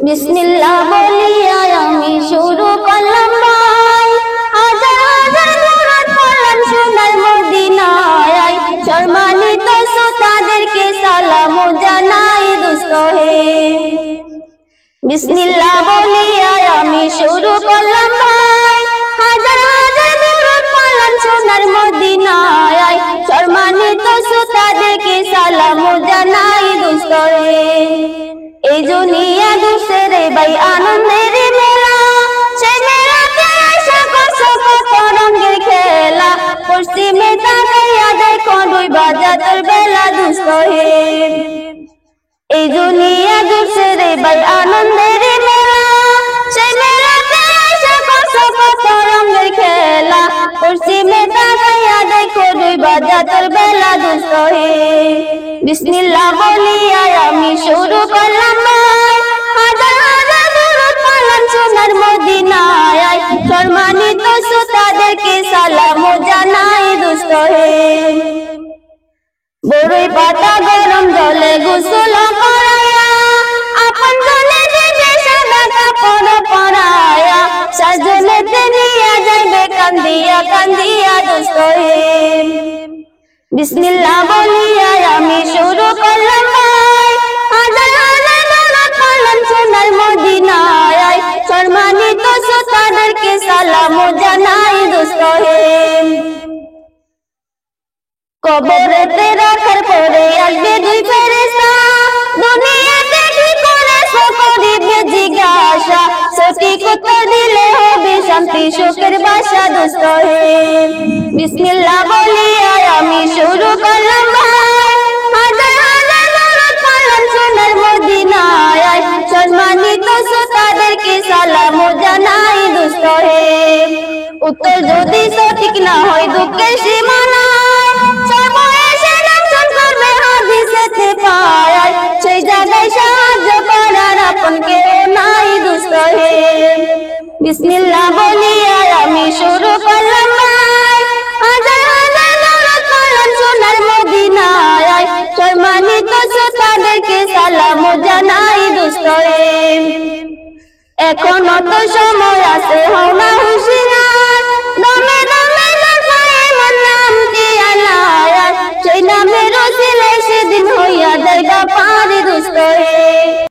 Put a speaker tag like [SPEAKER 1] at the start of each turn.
[SPEAKER 1] বিসমিল্লাহ বলিয়া আমি শুরু করলাম ভাই, হাজার হাজার দরুদ পড়লাম সোনার মদিনায়। সম্মানিত শ্রোতাদেরকে সালাম জানাই দোস্ত হে। বিসমিল্লাহ বলিয়া আমি শুরু করলাম ভাই, হাজার হাজার দরুদ পড়লাম সোনার মদিনায়। সম্মানিত শ্রোতাদেরকে সালাম জানাই দোস্ত হে। এই দুনিয়া দুসরে ভাই আনন্দের মেলা, সেই মেলাতে আসা কত রঙের খেলা। পশ্চিমে তাকাইয়া দেখো দুই বাজাতের বেলা দুষ্ট হে। এই দুনিয়া দুসরে ভাই আনন্দের মেলা, সেই মেলাতে আসা কত রঙের খেলা। পশ্চিমে তাকাইয়া দেখো দুই বাজাতের বেলা দুষ্ট হে। বিসমিল্লাহ বলিয়া আমি শুরু করলাম ভাই, হাজার হাজার দরুদ পড়লাম সোনার মদিনায়। সম্মানিত শ্রোতাদেরকে সালাম জানাই দোস্ত হে। বড়ই পাতা গরম জলে গোসল করায়া, আপন জনে দিবে সাদা কাপড় পরায়া। সাজনেতে নিয়া যাইবে কান্দিয়া কান্দিয়া দোস্ত হে। বিসমিল্লাহ বলিয়া আমি শুরু করলাম ভাই, হাজার হাজার দরুদ পড়লাম সোনার মদিনায়। সম্মানিত শ্রোতাদেরকে সালাম জানাই দোস্ত হে। কবরেতে রাখার পরে আসবে দুই ফেরেশতা, দুনিয়াতে কি করেছো করিবে জিজ্ঞাসা। সঠিক উত্তর দিলে হবে শান্তি সুখের বাসা দোস্ত হে। বিসমিল্লাহ বলিয়া আমি শুরু করলাম ভাই, হাজার হাজার দরুদ পড়লাম সোনার মদিনায়। সম্মানিত শ্রোতাদেরকে সালাম জানাই দোস্ত হে। উত্তর যদি সঠিক না হয় দুঃখের সীমা নাই, সর্বশেষে দর্শন করবে হাদিসেতে পায়। সেই জায়গায় সাহায্য করার আপন কেউ নাই দোস্ত হে। বিসমিল্লাহ বলিয়া আমি শুরু করলাম ভাই, হাজার হাজার দরুদ পড়লাম সোনার মদিনায়। সম্মানিত শ্রোতাদেরকে সালাম জানাই দোস্ত হে। এখনো তো সময় আছে